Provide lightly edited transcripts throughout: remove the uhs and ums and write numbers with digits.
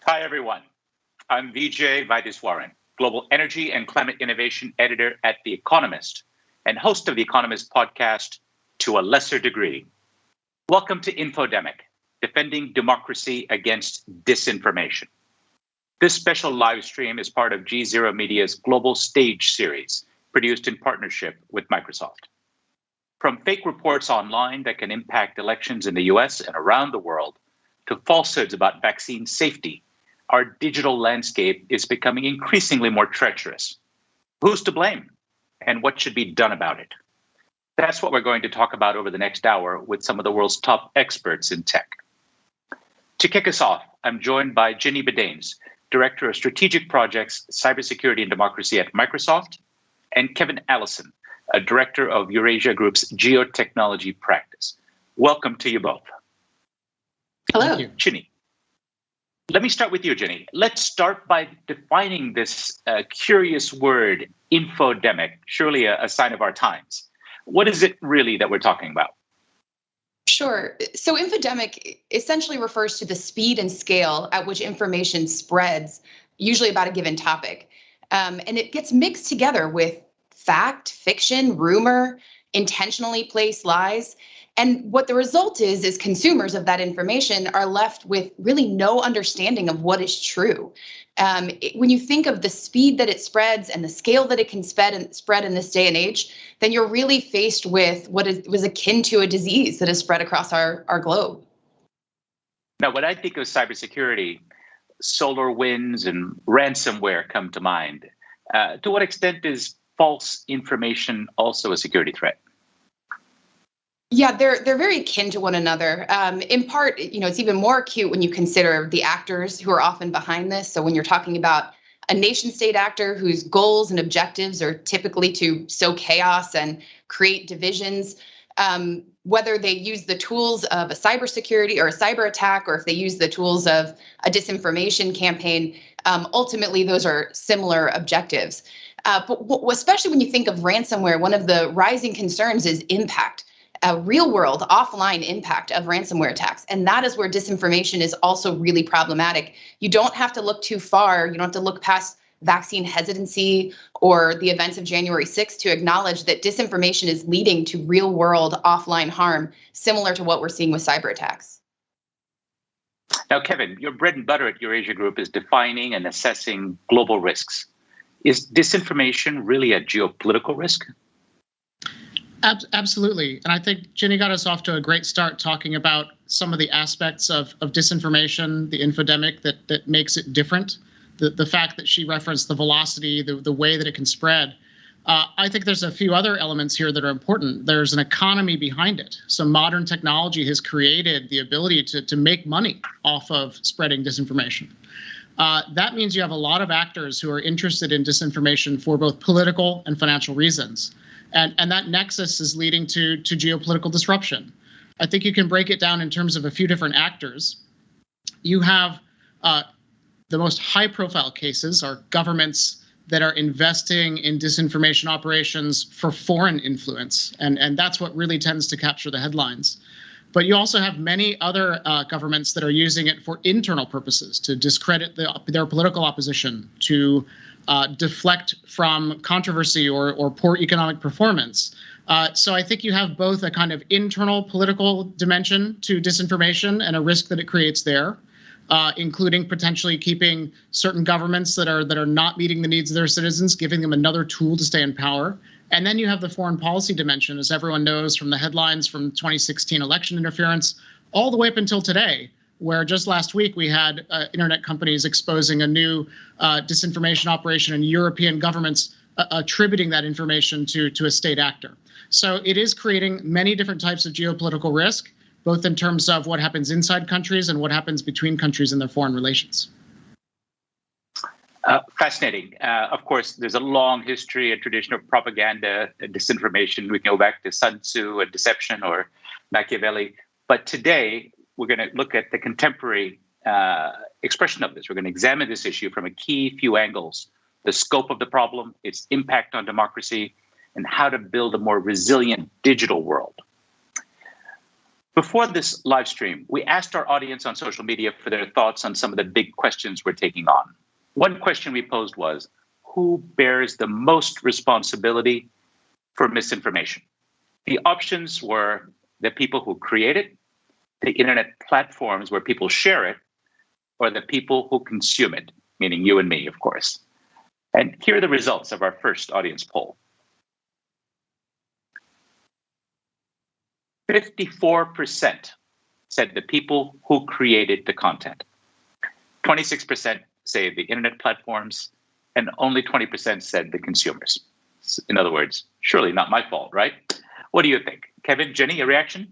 Hi, everyone. I'm Vijay Vaidiswaran, Global Energy and Climate Innovation Editor at The Economist and host of The Economist podcast, To a Lesser Degree. Welcome to Infodemic, Defending Democracy Against Disinformation. This special live stream is part of GZERO Media's Global Stage series, produced in partnership with Microsoft. From fake reports online that can impact elections in the US and around the world, to falsehoods about vaccine safety, our digital landscape is becoming increasingly more treacherous. Who's to blame? And what should be done about it? That's what we're going to talk about over the next hour with some of the world's top experts in tech. To kick us off, I'm joined by Ginny Badanes, Director of Strategic Projects, Cybersecurity and Democracy at Microsoft, and Kevin Allison, a Director of Eurasia Group's Geo-technology practice. Welcome to you both. Hello. Thank you. Ginny. Let me start with you, Ginny. Let's start by defining this curious word, infodemic, surely a sign of our times. What is it really that we're talking about? Sure. So infodemic essentially refers to the speed and scale at which information spreads, usually about a given topic. And it gets mixed together with fact, fiction, rumor, intentionally placed lies. And what the result is consumers of that information are left with really no understanding of what is true. When you think of the speed that it spreads and the scale that it can spread in this day and age, then you're really faced with what was akin to a disease that is spread across our globe. Now, when I think of cybersecurity, SolarWinds and ransomware come to mind. To what extent is false information also a security threat? Yeah, they're very akin to one another. In part, it's even more acute when you consider the actors who are often behind this. So when you're talking about a nation state actor whose goals and objectives are typically to sow chaos and create divisions, whether they use the tools of a cybersecurity or a cyber attack, or if they use the tools of a disinformation campaign, ultimately those are similar objectives. But especially when you think of ransomware, one of the rising concerns is impact. A real world offline impact of ransomware attacks. And that is where disinformation is also really problematic. You don't have to look too far. You don't have to look past vaccine hesitancy or the events of January 6th to acknowledge that disinformation is leading to real world offline harm, similar to what we're seeing with cyber attacks. Now, Kevin, your bread and butter at Eurasia Group is defining and assessing global risks. Is disinformation really a geopolitical risk? Absolutely. And I think Ginny got us off to a great start talking about some of the aspects of disinformation, the infodemic that makes it different. The fact that she referenced the velocity, the way that it can spread. I think there's a few other elements here that are important. There's an economy behind it. So modern technology has created the ability to make money off of spreading disinformation. That means you have a lot of actors who are interested in disinformation for both political and financial reasons. And that nexus is leading to geopolitical disruption. I think you can break it down in terms of a few different actors. You have the most high-profile cases are governments that are investing in disinformation operations for foreign influence, and that's what really tends to capture the headlines. But you also have many other governments that are using it for internal purposes, to discredit their political opposition, to deflect from controversy or poor economic performance. So I think you have both a kind of internal political dimension to disinformation and a risk that it creates there, including potentially keeping certain governments that are not meeting the needs of their citizens, giving them another tool to stay in power. And then you have the foreign policy dimension, as everyone knows from the headlines from 2016 election interference all the way up until today, where just last week we had internet companies exposing a new disinformation operation and European governments attributing that information to a state actor. So it is creating many different types of geopolitical risk, both in terms of what happens inside countries and what happens between countries in their foreign relations. Fascinating. Of course, there's a long history and tradition of propaganda and disinformation. We can go back to Sun Tzu and deception or Machiavelli. But today, we're going to look at the contemporary expression of this. We're going to examine this issue from a key few angles: the scope of the problem, its impact on democracy, and how to build a more resilient digital world. Before this live stream, we asked our audience on social media for their thoughts on some of the big questions we're taking on. One question we posed was, who bears the most responsibility for misinformation? The options were the people who create it, the internet platforms where people share it, or the people who consume it, meaning you and me, of course. And here are the results of our first audience poll. 54% said the people who created the content. 26% say the internet platforms, and only 20% said the consumers. In other words, surely not my fault, right? What do you think? Kevin, Ginny, a reaction?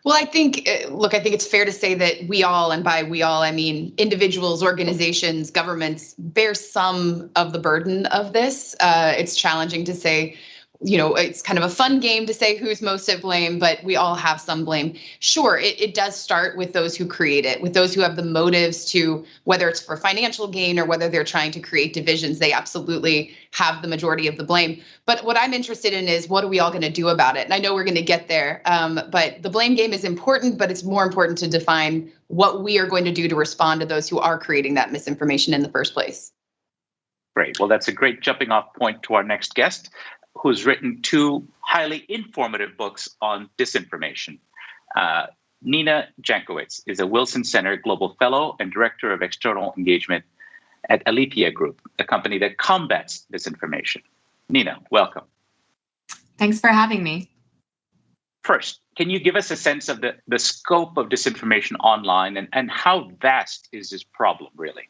Well, I think it's fair to say that we all, and by we all, I mean individuals, organizations, governments, bear some of the burden of this. It's challenging to say, it's kind of a fun game to say who's most to blame, but we all have some blame. Sure, it does start with those who create it, with those who have the motives to, whether it's for financial gain or whether they're trying to create divisions, they absolutely have the majority of the blame. But what I'm interested in is, what are we all going to do about it? And I know we're going to get there, but the blame game is important, but it's more important to define what we are going to do to respond to those who are creating that misinformation in the first place. Great. Well, that's a great jumping off point to our next guest, who's written 2 highly informative books on disinformation. Nina Jankowicz is a Wilson Center Global Fellow and Director of External Engagement at Alethea Group, a company that combats disinformation. Nina, welcome. Thanks for having me. First, can you give us a sense of the scope of disinformation online and how vast is this problem, really?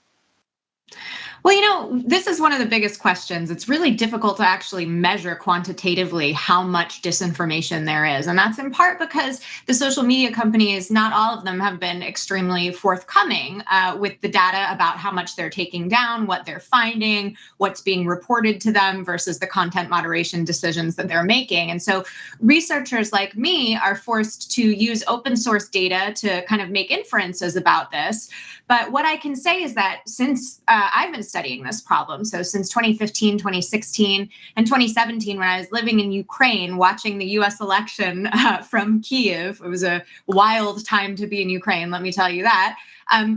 Well, this is one of the biggest questions. It's really difficult to actually measure quantitatively how much disinformation there is. And that's in part because the social media companies, not all of them have been extremely forthcoming with the data about how much they're taking down, what they're finding, what's being reported to them versus the content moderation decisions that they're making. And so researchers like me are forced to use open source data to kind of make inferences about this. But what I can say is that since I've been studying this problem, so since 2015, 2016, and 2017, when I was living in Ukraine, watching the US election from Kyiv, it was a wild time to be in Ukraine, let me tell you that.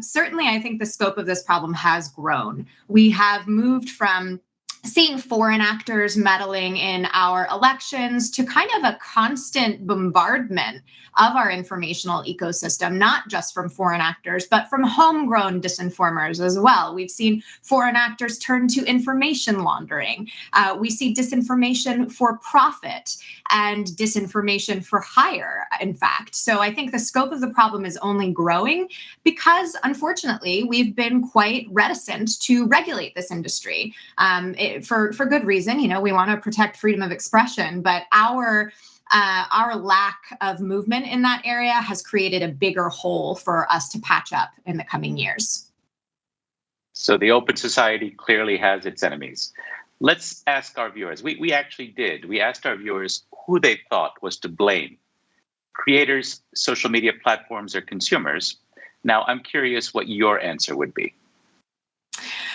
Certainly, I think the scope of this problem has grown. We have moved from seeing foreign actors meddling in our elections to kind of a constant bombardment of our informational ecosystem, not just from foreign actors, but from homegrown disinformers as well. We've seen foreign actors turn to information laundering. We see disinformation for profit and disinformation for hire, in fact. So I think the scope of the problem is only growing because, unfortunately, we've been quite reticent to regulate this industry. For good reason, we want to protect freedom of expression, but our lack of movement in that area has created a bigger hole for us to patch up in the coming years. So the open society clearly has its enemies. Let's ask our viewers. We actually did. We asked our viewers who they thought was to blame: creators, social media platforms, or consumers. Now, I'm curious what your answer would be.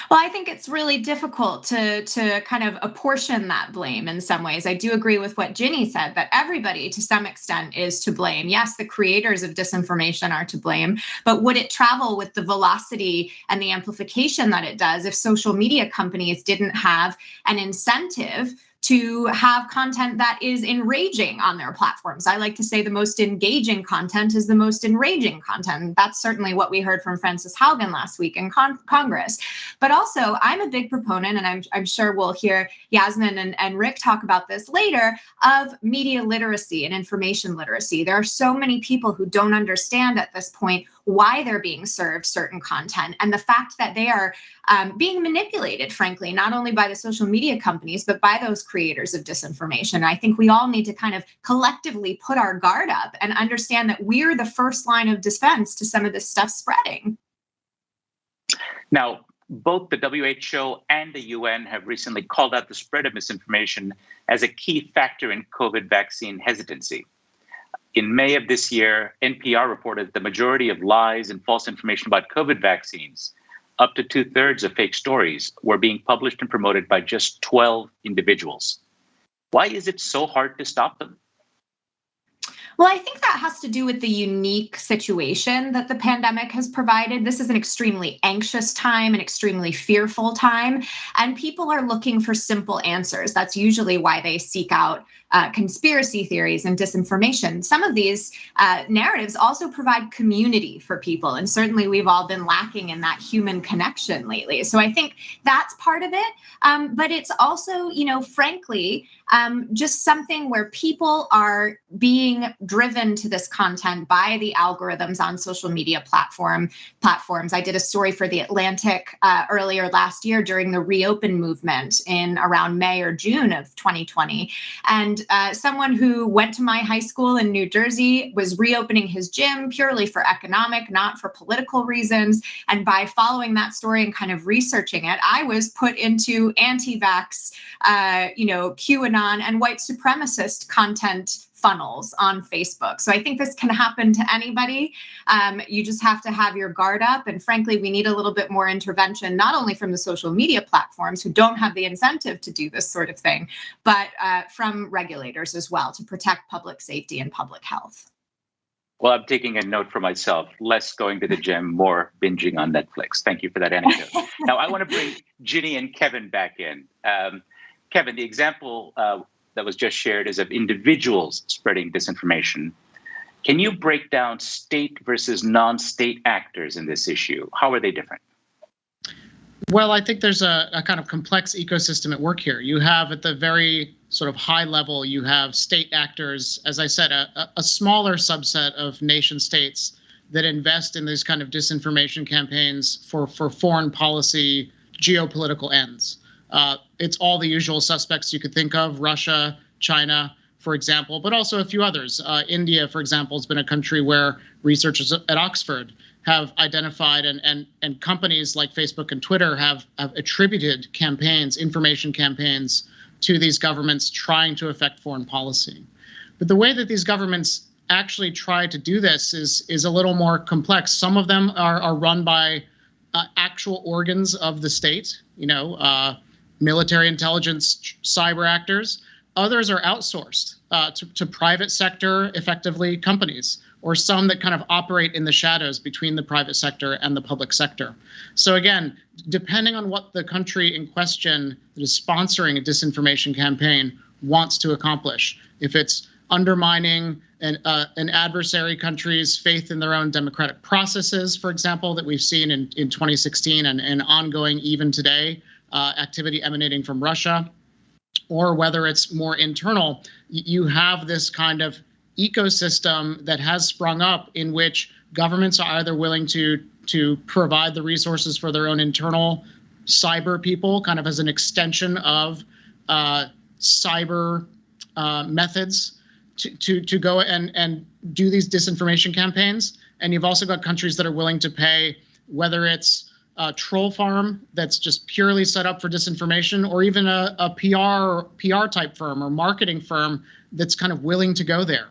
Well, I think it's really difficult to kind of apportion that blame in some ways. I do agree with what Ginny said, that everybody to some extent is to blame. Yes, the creators of disinformation are to blame, but would it travel with the velocity and the amplification that it does if social media companies didn't have an incentive to have content that is enraging on their platforms? I like to say the most engaging content is the most enraging content. That's certainly what we heard from Frances Haugen last week in Congress. But also, I'm a big proponent, and I'm sure we'll hear Yasmin and Rick talk about this later, of media literacy and information literacy. There are so many people who don't understand at this point why they're being served certain content, and the fact that they are being manipulated, frankly, not only by the social media companies, but by those creators of disinformation. I think we all need to kind of collectively put our guard up and understand that we're the first line of defense to some of this stuff spreading. Now, both the WHO and the UN have recently called out the spread of misinformation as a key factor in COVID vaccine hesitancy. In May of this year, NPR reported the majority of lies and false information about COVID vaccines, up to 2/3 of fake stories, were being published and promoted by just 12 individuals. Why is it so hard to stop them? Well, I think that has to do with the unique situation that the pandemic has provided. This is an extremely anxious time, an extremely fearful time, and people are looking for simple answers. That's usually why they seek out conspiracy theories and disinformation. Some of these narratives also provide community for people, and certainly we've all been lacking in that human connection lately. So I think that's part of it, but it's also, frankly, just something where people are being driven to this content by the algorithms on social media platforms. I did a story for The Atlantic earlier last year during the reopen movement in around May or June of 2020. And someone who went to my high school in New Jersey was reopening his gym purely for economic, not for political reasons. And by following that story and kind of researching it, I was put into anti-vax, QAnon and white supremacist content funnels on Facebook. So I think this can happen to anybody. You just have to have your guard up. And frankly, we need a little bit more intervention, not only from the social media platforms who don't have the incentive to do this sort of thing, but from regulators as well to protect public safety and public health. Well, I'm taking a note for myself, less going to the gym, more binging on Netflix. Thank you for that anecdote. Now, I want to bring Ginny and Kevin back in. Kevin, the example that was just shared is of individuals spreading disinformation. Can you break down state versus non-state actors in this issue? How are they different? Well, I think there's a kind of complex ecosystem at work here. You have at the very sort of high level, you have state actors, as I said, a smaller subset of nation states that invest in these kind of disinformation campaigns for foreign policy, geopolitical ends. It's all the usual suspects you could think of, Russia, China, for example, but also a few others. India, for example, has been a country where researchers at Oxford have identified and companies like Facebook and Twitter have attributed campaigns, information campaigns, to these governments trying to affect foreign policy. But the way that these governments actually try to do this is a little more complex. Some of them are run by actual organs of the state, military intelligence, cyber actors. Others are outsourced to private sector, effectively, companies, or some that kind of operate in the shadows between the private sector and the public sector. So again, depending on what the country in question that is sponsoring a disinformation campaign wants to accomplish, if it's undermining an adversary country's faith in their own democratic processes, for example, that we've seen in 2016 and ongoing even today, activity emanating from Russia, or whether it's more internal, you have this kind of ecosystem that has sprung up in which governments are either willing to provide the resources for their own internal cyber people, kind of as an extension of cyber methods to go and do these disinformation campaigns. And you've also got countries that are willing to pay, whether it's a troll farm that's just purely set up for disinformation, or even a PR type firm or marketing firm that's kind of willing to go there.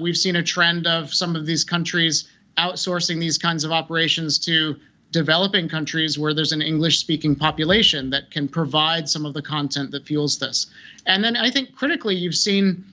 We've seen a trend of some of these countries outsourcing these kinds of operations to developing countries where there's an English-speaking population that can provide some of the content that fuels this. And then I think critically you've seen,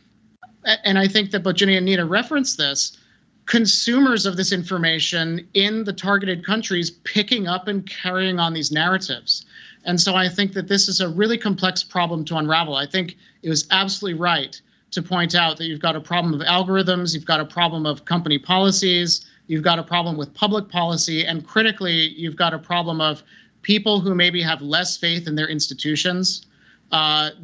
and I think that both Ginny and Nina referenced this, consumers of this information in the targeted countries picking up and carrying on these narratives. And so I think that this is a really complex problem to unravel. I think it was absolutely right to point out that you've got a problem of algorithms, you've got a problem of company policies, you've got a problem with public policy, and critically, you've got a problem of people who maybe have less faith in their institutions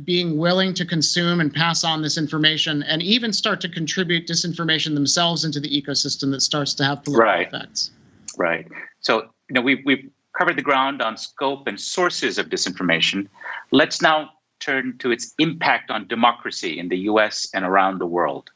being willing to consume and pass on this information and even start to contribute disinformation themselves into the ecosystem that starts to have political effects. Right. So, we've covered the ground on scope and sources of disinformation. Let's now turn to its impact on democracy in the US and around the world.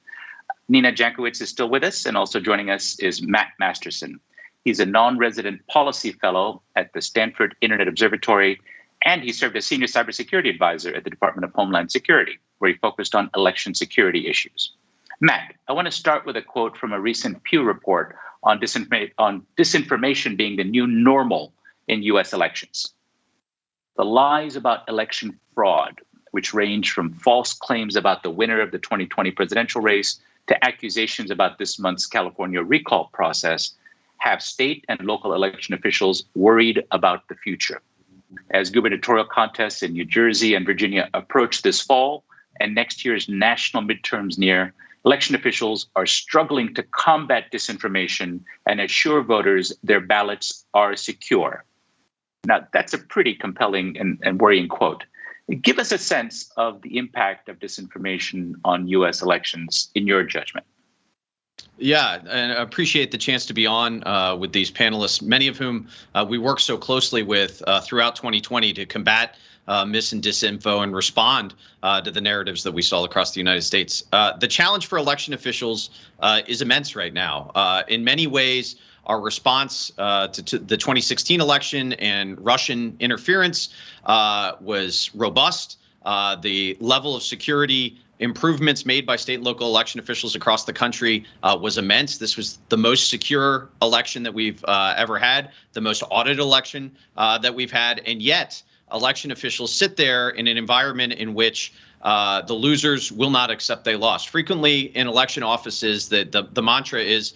Nina Jankowicz is still with us, and also joining us is Matt Masterson. He's a non-resident policy fellow at the Stanford Internet Observatory, and he served as senior cybersecurity advisor at the Department of Homeland Security, where he focused on election security issues. Matt, I want to start with a quote from a recent Pew report on disinformation being the new normal in US elections. The lies about election fraud, which range from false claims about the winner of the 2020 presidential race to accusations about this month's California recall process have state and local election officials worried about the future. As gubernatorial contests in New Jersey and Virginia approach this fall and next year's national midterms near, election officials are struggling to combat disinformation and assure voters their ballots are secure. Now, that's a pretty compelling and worrying quote. Give us a sense of the impact of disinformation on U.S. elections in your judgment. Yeah, and I appreciate the chance to be on with these panelists, many of whom we worked so closely with throughout 2020 to combat mis and disinfo and respond to the narratives that we saw across the United States. The challenge for election officials is immense right now. In many ways, our response to the 2016 election and Russian interference was robust. The level of security improvements made by state and local election officials across the country was immense. This was the most secure election that we've ever had, the most audited election that we've had. And yet election officials sit there in an environment in which the losers will not accept they lost. Frequently in election offices, the mantra is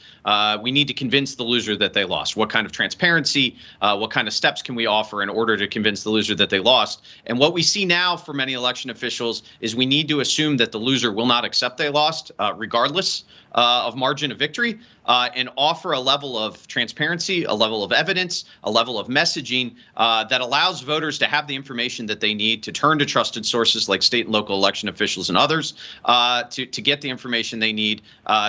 we need to convince the loser that they lost. What kind of transparency, what kind of steps can we offer in order to convince the loser that they lost? And what we see now for many election officials is we need to assume that the loser will not accept they lost, regardless of margin of victory, and offer a level of transparency, a level of evidence, a level of messaging that allows voters to have the information that they need to turn to trusted sources like state and local election officials and others to get the information they need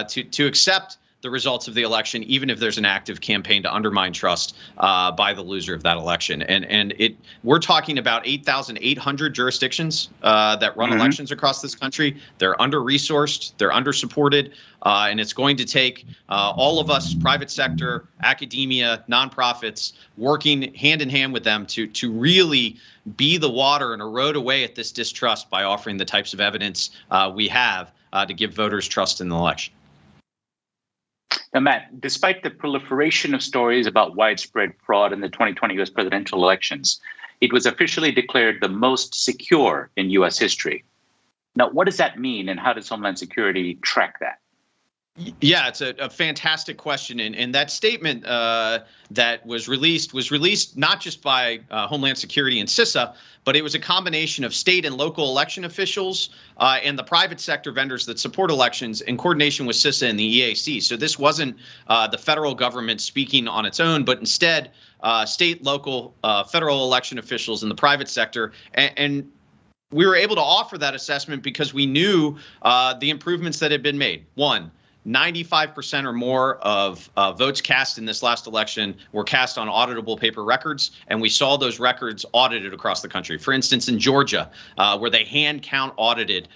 to accept the results of the election, even if there's an active campaign to undermine trust by the loser of that election. And we're talking about 8,800 jurisdictions that run elections across this country. They're under-resourced, they're under-supported, and it's going to take all of us, private sector, academia, nonprofits, working hand in hand with them to really be the water and erode away at this distrust by offering the types of evidence we have to give voters trust in the election. Now, Matt, despite the proliferation of stories about widespread fraud in the 2020 U.S. presidential elections, it was officially declared the most secure in U.S. history. Now, what does that mean, and how does Homeland Security track that? Yeah, it's a fantastic question. And that statement that was released not just by Homeland Security and CISA, but it was a combination of state and local election officials and the private sector vendors that support elections in coordination with CISA and the EAC. So this wasn't the federal government speaking on its own, but instead state, local, federal election officials in the private sector. And we were able to offer that assessment because we knew the improvements that had been made. One, 95% or more of votes cast in this last election were cast on auditable paper records, and we saw those records audited across the country. For instance, in Georgia, where they hand count audited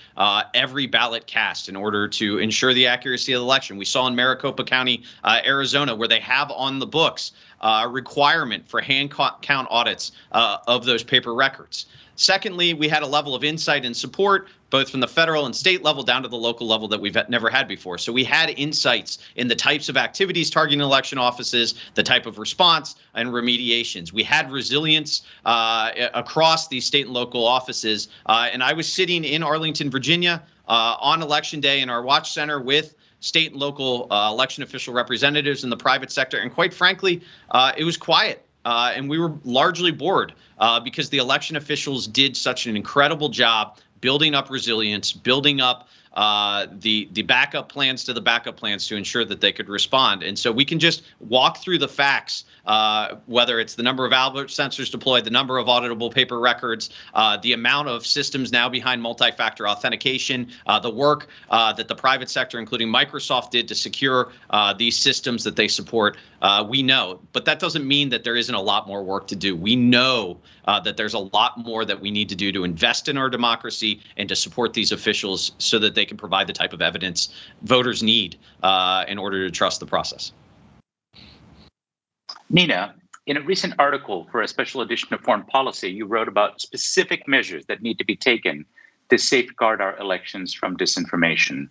every ballot cast in order to ensure the accuracy of the election. We saw in Maricopa County, Arizona, where they have on the books a requirement for hand count audits of those paper records. Secondly, we had a level of insight and support, both from the federal and state level down to the local level that we've never had before. So we had insights in the types of activities targeting election offices, the type of response and remediations. We had resilience across these state and local offices. And I was sitting in Arlington, Virginia on Election Day in our watch center with state and local election official representatives in the private sector. And quite frankly, it was quiet. And we were largely bored because the election officials did such an incredible job building up resilience, building up the backup plans to the backup plans to ensure that they could respond. And so we can just walk through the facts, whether it's the number of Albert sensors deployed, the number of auditable paper records, the amount of systems now behind multi-factor authentication, the work that the private sector, including Microsoft, did to secure these systems that they support. We know, but that doesn't mean that there isn't a lot more work to do. We know that there's a lot more that we need to do to invest in our democracy and to support these officials so that they can provide the type of evidence voters need in order to trust the process. Nina, in a recent article for a special edition of Foreign Policy, you wrote about specific measures that need to be taken to safeguard our elections from disinformation.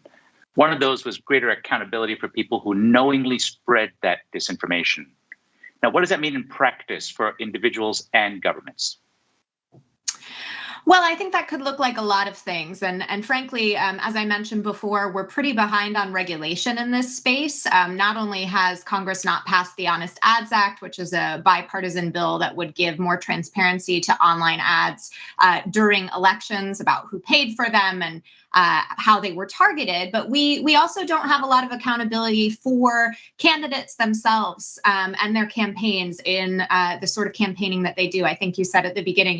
One of those was greater accountability for people who knowingly spread that disinformation. Now, what does that mean in practice for individuals and governments? Well, I think that could look like a lot of things. And frankly, as I mentioned before, we're pretty behind on regulation in this space. Not only has Congress not passed the Honest Ads Act, which is a bipartisan bill that would give more transparency to online ads during elections about who paid for them and how they were targeted, but we also don't have a lot of accountability for candidates themselves and their campaigns in the sort of campaigning that they do. I think you said at the beginning,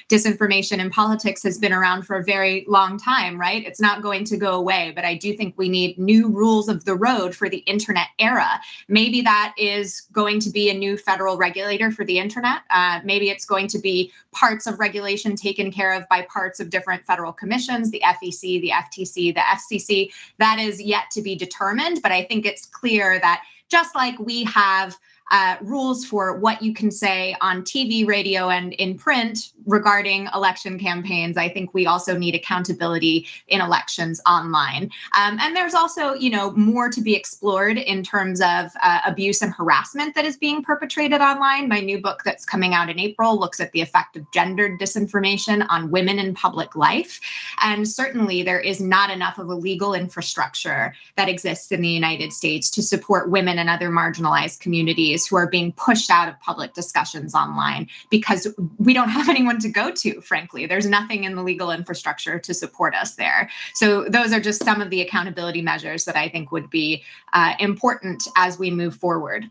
disinformation in politics has been around for a very long time, right? It's not going to go away, but I do think we need new rules of the road for the internet era. Maybe that is going to be a new federal regulator for the internet. Maybe it's going to be parts of regulation taken care of by parts of different federal commissions, the FEC, the FTC, the FCC. That is yet to be determined, but I think it's clear that just like we have rules for what you can say on TV, radio, and in print regarding election campaigns, I think we also need accountability in elections online. And there's also, more to be explored in terms of abuse and harassment that is being perpetrated online. My new book that's coming out in April looks at the effect of gendered disinformation on women in public life. And certainly there is not enough of a legal infrastructure that exists in the United States to support women and other marginalized communities who are being pushed out of public discussions online because we don't have anyone to go to, frankly. There's nothing in the legal infrastructure to support us there. So those are just some of the accountability measures that I think would be important as we move forward.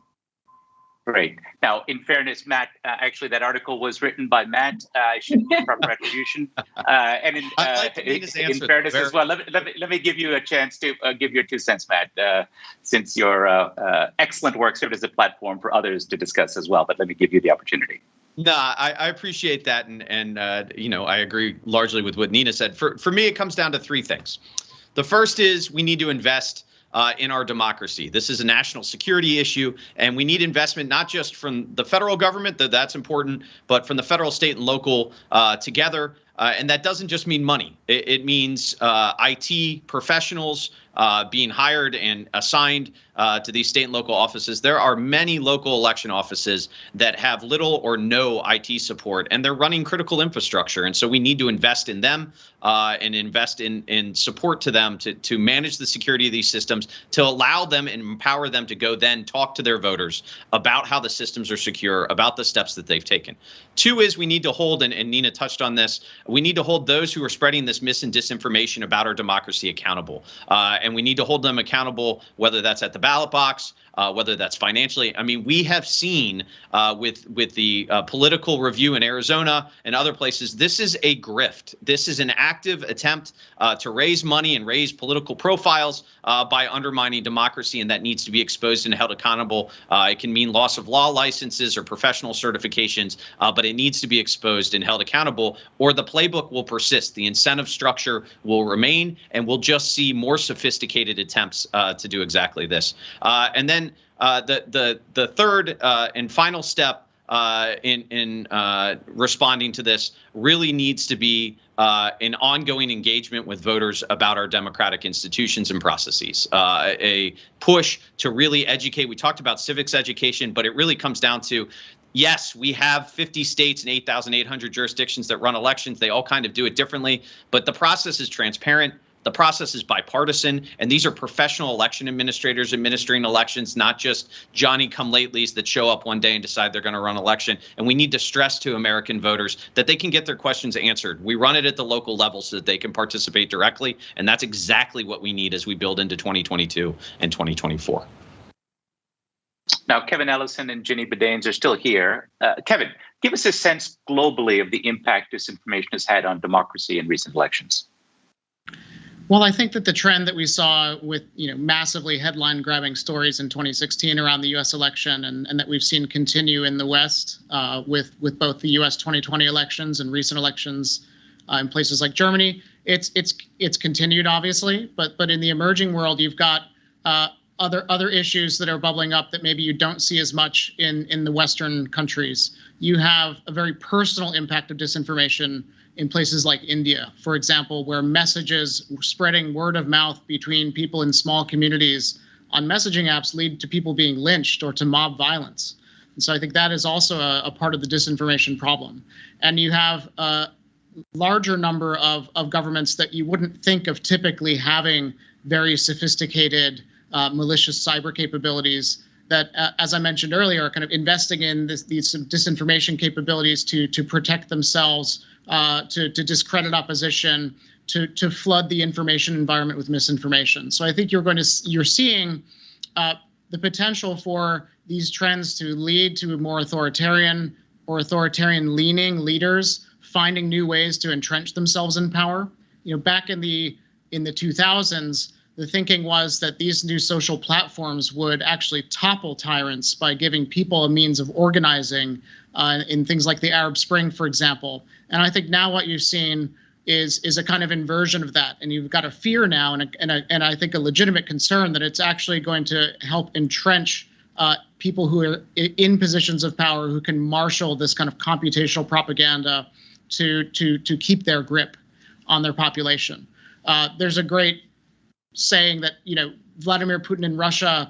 Great. Now, in fairness, Matt, actually, that article was written by Matt. I should give proper retribution. And in fairness as well, let me give you a chance to give your 2 cents, Matt, since your excellent work served as a platform for others to discuss as well. But let me give you the opportunity. No, I appreciate that. And I agree largely with what Nina said. For me, it comes down to 3 things. The first is we need to invest in our democracy. This is a national security issue, and we need investment not just from the federal government, that's important, but from the federal, state, and local together. And that doesn't just mean money. It means IT professionals being hired and assigned to these state and local offices. There are many local election offices that have little or no IT support, and they're running critical infrastructure. And so we need to invest in them and invest in support to them to manage the security of these systems, to allow them and empower them to go then talk to their voters about how the systems are secure, about the steps that they've taken. 2 is we need to hold, and Nina touched on this, we need to hold those who are spreading this mis and disinformation about our democracy accountable. And we need to hold them accountable, whether that's at the ballot box, whether that's financially. I mean, we have seen with the political review in Arizona and other places, this is a grift. This is an active attempt to raise money and raise political profiles by undermining democracy, and that needs to be exposed and held accountable. It can mean loss of law licenses or professional certifications, but it needs to be exposed and held accountable, or the playbook will persist. The incentive structure will remain, and we'll just see more sophisticated attempts to do exactly this. And then the third and final step in responding to this really needs to be an ongoing engagement with voters about our democratic institutions and processes, a push to really educate. We talked about civics education, but it really comes down to, yes, we have 50 states and 8,800 jurisdictions that run elections. They all kind of do it differently, but the process is transparent. The process is bipartisan, and these are professional election administrators administering elections, not just Johnny-come-latelys that show up one day and decide they're going to run an election. And we need to stress to American voters that they can get their questions answered. We run it at the local level so that they can participate directly, and that's exactly what we need as we build into 2022 and 2024. Now, Kevin Allison and Ginny Badanes are still here. Kevin, give us a sense globally of the impact disinformation has had on democracy in recent elections. Well, I think that the trend that we saw with massively headline-grabbing stories in 2016 around the U.S. election, and that we've seen continue in the West with both the U.S. 2020 elections and recent elections in places like Germany, it's continued, obviously. But in the emerging world, you've got other issues that are bubbling up that maybe you don't see as much in the Western countries. You have a very personal impact of disinformation in places like India, for example, where messages spreading word of mouth between people in small communities on messaging apps lead to people being lynched or to mob violence. And so I think that is also a part of the disinformation problem. And you have larger number of governments that you wouldn't think of typically having very sophisticated malicious cyber capabilities that, as I mentioned earlier, are kind of investing in these disinformation capabilities to protect themselves, to discredit opposition, to flood the information environment with misinformation. So I think you're seeing the potential for these trends to lead to more authoritarian or authoritarian-leaning leaders finding new ways to entrench themselves in power. You know, back in the 2000s, the thinking was that these new social platforms would actually topple tyrants by giving people a means of organizing in things like the Arab Spring, for example. And I think now what you've seen is a kind of inversion of that. And you've got a fear now and I think a legitimate concern that it's actually going to help entrench people who are in positions of power who can marshal this kind of computational propaganda to keep their grip on their population. There's a great saying that, you know, Vladimir Putin in Russia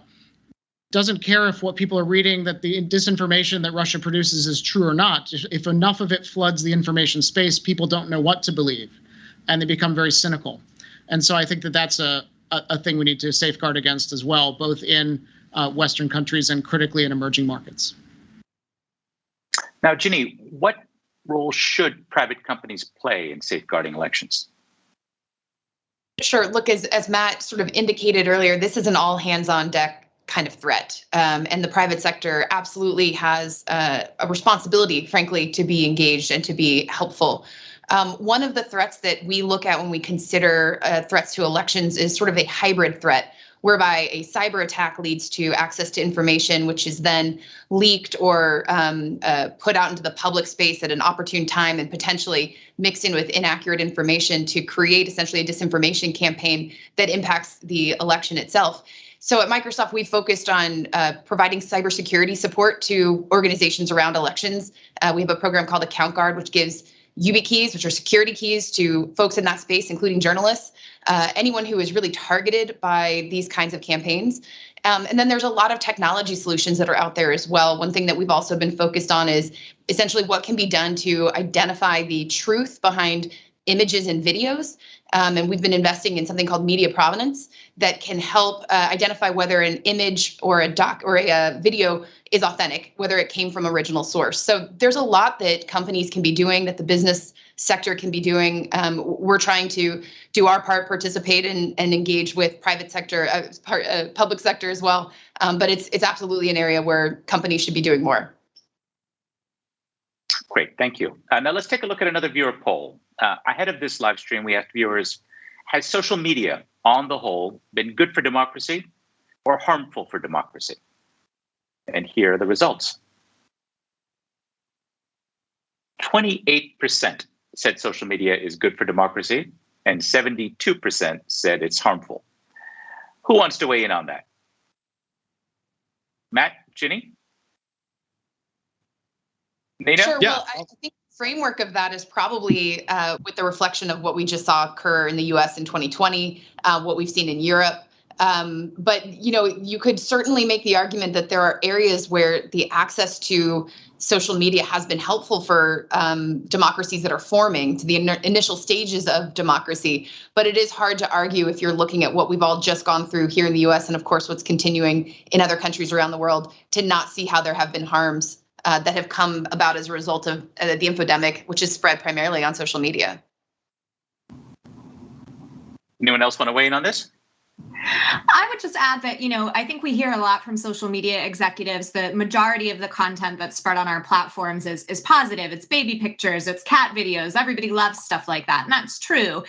doesn't care if what people are reading, that the disinformation that Russia produces is true or not. If enough of it floods the information space, people don't know what to believe, and they become very cynical. And so I think that that's a thing we need to safeguard against as well, both in Western countries and critically in emerging markets. Now, Ginny, what role should private companies play in safeguarding elections? Sure. Look, as Matt sort of indicated earlier, this is an all hands on deck kind of threat. And the private sector absolutely has a responsibility, frankly, to be engaged and to be helpful. One of the threats that we look at when we consider threats to elections is sort of a hybrid threat, whereby a cyber attack leads to access to information, which is then leaked or put out into the public space at an opportune time and potentially mixed in with inaccurate information to create essentially a disinformation campaign that impacts the election itself. So at Microsoft, we focused on providing cybersecurity support to organizations around elections. We have a program called Account Guard, which gives YubiKeys, which are security keys, to folks in that space, including journalists, anyone who is really targeted by these kinds of campaigns. And then there's a lot of technology solutions that are out there as well. One thing that we've also been focused on is essentially what can be done to identify the truth behind images and videos. And we've been investing in something called media provenance that can help identify whether an image or a video is authentic, whether it came from original source. So there's a lot that companies can be doing, that the business sector can be doing. We're trying to do our part, participate and engage with private sector, public sector as well. But it's absolutely an area where companies should be doing more. Great, thank you. Now let's take a look at another viewer poll. Ahead of this live stream, we asked viewers, has social media on the whole been good for democracy or harmful for democracy? And here are the results. 28% said social media is good for democracy, and 72% said it's harmful. Who wants to weigh in on that? Matt, Ginny? Nina? Sure. Yeah. Well, I think the framework of that is probably with the reflection of what we just saw occur in the US in 2020, what we've seen in Europe. But, you know, you could certainly make the argument that there are areas where the access to social media has been helpful for democracies that are forming, to the initial stages of democracy. But it is hard to argue, if you're looking at what we've all just gone through here in the US and, of course, what's continuing in other countries around the world, to not see how there have been harms that have come about as a result of the infodemic, which is spread primarily on social media. Anyone else want to weigh in on this? I would just add that, you know, I think we hear a lot from social media executives. The majority of the content that's spread on our platforms is positive. It's baby pictures, it's cat videos. Everybody loves stuff like that. And that's true.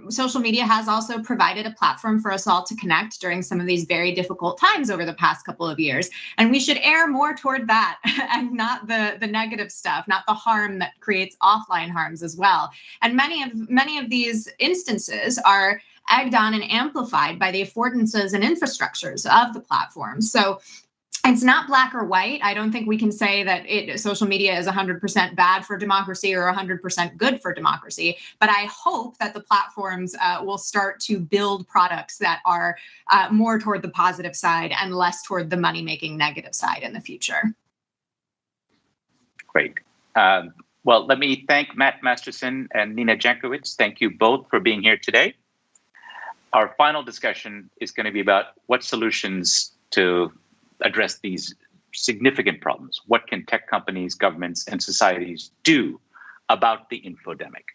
Social media has also provided a platform for us all to connect during some of these very difficult times over the past couple of years. And we should err more toward that and not the negative stuff, not the harm that creates offline harms as well. And many of these instances are egged on and amplified by the affordances and infrastructures of the platform. So it's not black or white. I don't think we can say that social media is 100% bad for democracy or 100% good for democracy. But I hope that the platforms will start to build products that are more toward the positive side and less toward the money-making negative side in the future. Great. Well, let me thank Matt Masterson and Nina Jankowicz. Thank you both for being here today. Our final discussion is going to be about what solutions to address these significant problems. What can tech companies, governments, and societies do about the infodemic?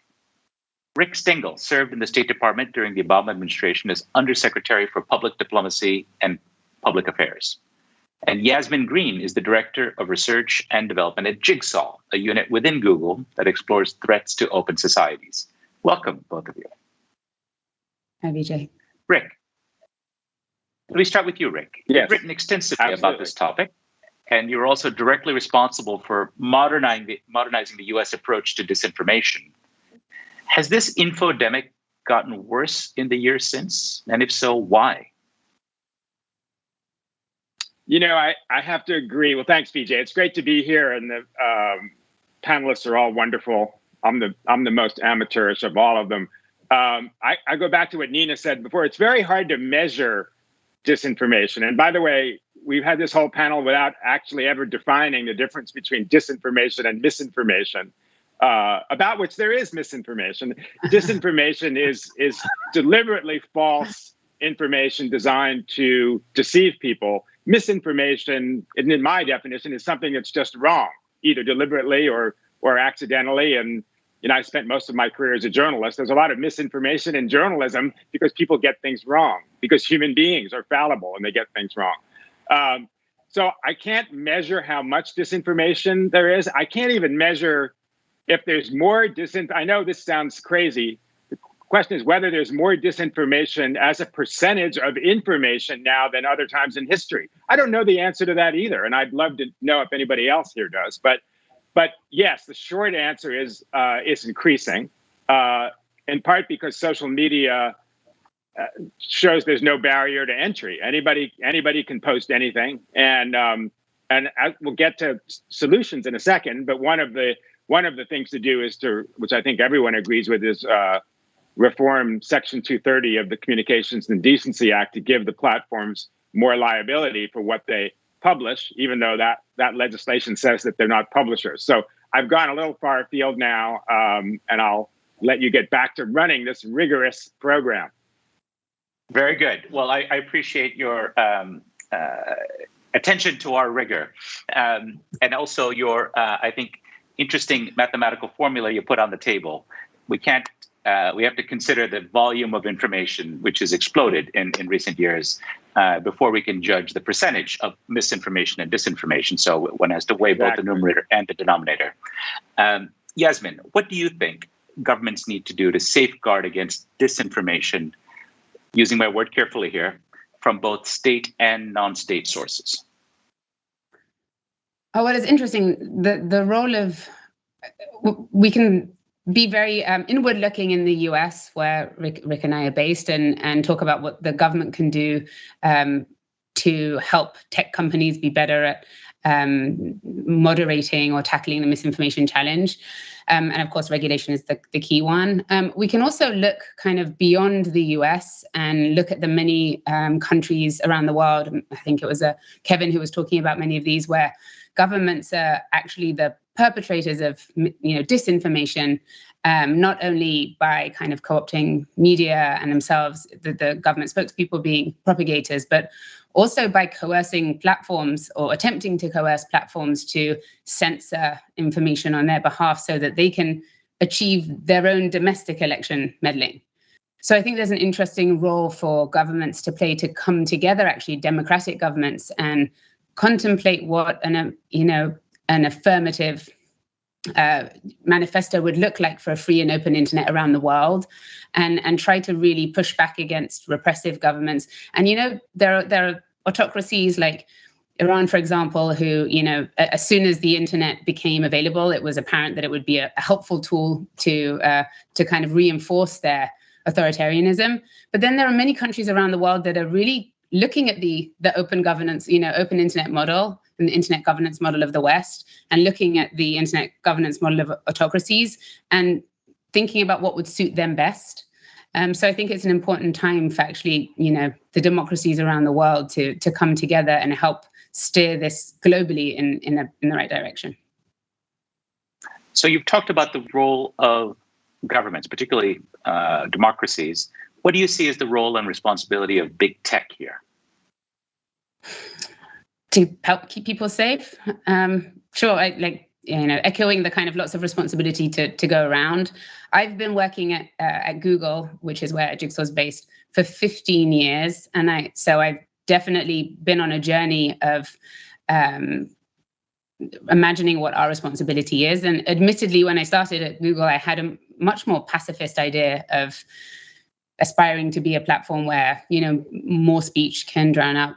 Rick Stengel served in the State Department during the Obama administration as Undersecretary for Public Diplomacy and Public Affairs. And Yasmin Green is the Director of Research and Development at Jigsaw, a unit within Google that explores threats to open societies. Welcome, both of you. Hi, Vijay. Rick, let me start with you, Rick. Yes. You've written extensively Absolutely. about this topic, and you're also directly responsible for modernizing the U.S. approach to disinformation. Has this infodemic gotten worse in the years since? And if so, why? You know, I have to agree. Well, thanks, BJ. It's great to be here, and the panelists are all wonderful. I'm the most amateurish of all of them. I go back to what Nina said before. It's very hard to measure disinformation. And by the way, we've had this whole panel without actually ever defining the difference between disinformation and misinformation, about which there is misinformation. Disinformation is deliberately false information designed to deceive people. Misinformation, in my definition, is something that's just wrong, either deliberately or accidentally. And you know, I spent most of my career as a journalist. There's a lot of misinformation in journalism because people get things wrong, because human beings are fallible and they get things wrong. So I can't measure how much disinformation there is. I can't even measure if there's more I know this sounds crazy. The question is whether there's more disinformation as a percentage of information now than other times in history. I don't know the answer to that either, and I'd love to know if anybody else here does. But yes, the short answer is it's increasing, in part because social media shows there's no barrier to entry. Anybody can post anything, and we'll get to solutions in a second. But one of the things to do is which I think everyone agrees with, is reform Section 230 of the Communications and Decency Act to give the platforms more liability for what they publish, even though that legislation says that they're not publishers. So I've gone a little far afield now, and I'll let you get back to running this rigorous program. Very good. Well, I appreciate your attention to our rigor, and also your, I think, interesting mathematical formula you put on the table. We have to consider the volume of information which has exploded in recent years before we can judge the percentage of misinformation and disinformation. So one has to weigh both the numerator and the denominator. Yasmin, what do you think governments need to do to safeguard against disinformation, using my word carefully here, from both state and non-state sources? Oh, well, it's interesting. The role of, we can be very inward looking in the US, where Rick and I are based, and talk about what the government can do to help tech companies be better at moderating or tackling the misinformation challenge. And of course, regulation is the key one. We can also look kind of beyond the US and look at the many countries around the world. I think it was Kevin who was talking about many of these, where governments are actually the perpetrators of disinformation, not only by kind of co-opting media and themselves, the government spokespeople being propagators, but also by coercing platforms or attempting to coerce platforms to censor information on their behalf so that they can achieve their own domestic election meddling. So I think there's an interesting role for governments to play, to come together, actually democratic governments, and contemplate what an affirmative manifesto would look like for a free and open internet around the world, and try to really push back against repressive governments. And there are autocracies like Iran, for example, who as soon as the internet became available, it was apparent that it would be a helpful tool to kind of reinforce their authoritarianism. But then there are many countries around the world that are really looking at the open governance, open internet model and the internet governance model of the West, and looking at the internet governance model of autocracies and thinking about what would suit them best. So I think it's an important time for actually, the democracies around the world to come together and help steer this globally in the right direction. So you've talked about the role of governments, particularly democracies. What do you see as the role and responsibility of big tech here? To help keep people safe? Sure, echoing the kind of lots of responsibility to go around. I've been working at Google, which is where Jigsaw is based, for 15 years. And I've definitely been on a journey of imagining what our responsibility is. And admittedly, when I started at Google, I had a much more pacifist idea of aspiring to be a platform where, more speech can drown out,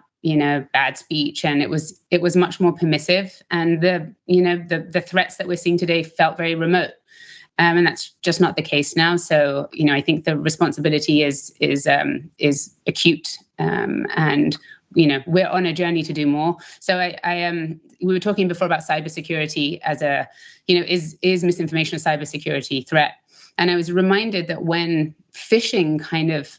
bad speech. And it was much more permissive. And the threats that we're seeing today felt very remote. And that's just not the case now. So, I think the responsibility is acute. And we're on a journey to do more. So we were talking before about cybersecurity as is misinformation a cybersecurity threat? And I was reminded that when phishing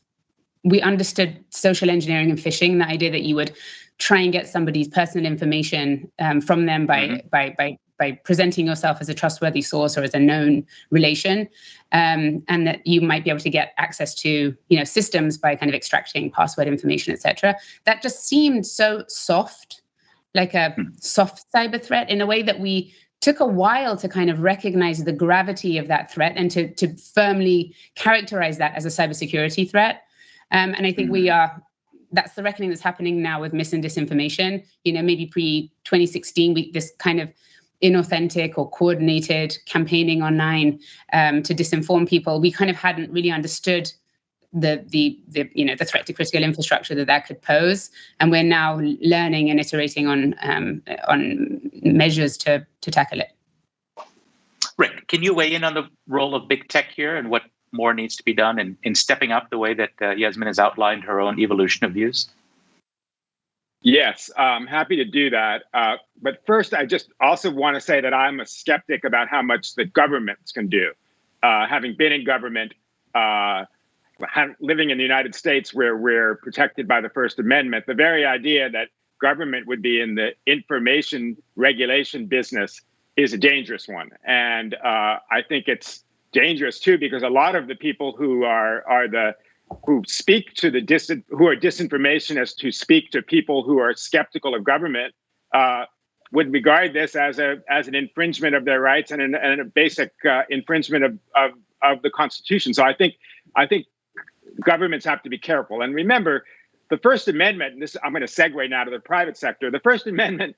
we understood social engineering and phishing, the idea that you would try and get somebody's personal information from them by presenting yourself as a trustworthy source or as a known relation, and that you might be able to get access to systems by kind of extracting password information, etc. That just seemed so soft, like a soft cyber threat, in a way that we took a while to kind of recognize the gravity of that threat and to firmly characterize that as a cybersecurity threat. And I think that's the reckoning that's happening now with mis and disinformation. Maybe pre-2016, this kind of inauthentic or coordinated campaigning online to disinform people, we kind of hadn't really understood the threat to critical infrastructure that could pose, and we're now learning and iterating on measures to tackle it. Rick, can you weigh in on the role of big tech here and what more needs to be done in stepping up the way that Yasmin has outlined her own evolution of views? Yes, I'm happy to do that. But first, I just also want to say that I'm a skeptic about how much the governments can do. Having been in government, living in the United States where we're protected by the First Amendment, the very idea that government would be in the information regulation business is a dangerous one. And I think it's dangerous too, because a lot of the people who who speak to who are disinformationists, who speak to people who are skeptical of government, would regard this as an infringement of their rights and a basic infringement of the Constitution. So I think governments have to be careful. And remember, the First Amendment, and I'm going to segue now to the private sector, the First Amendment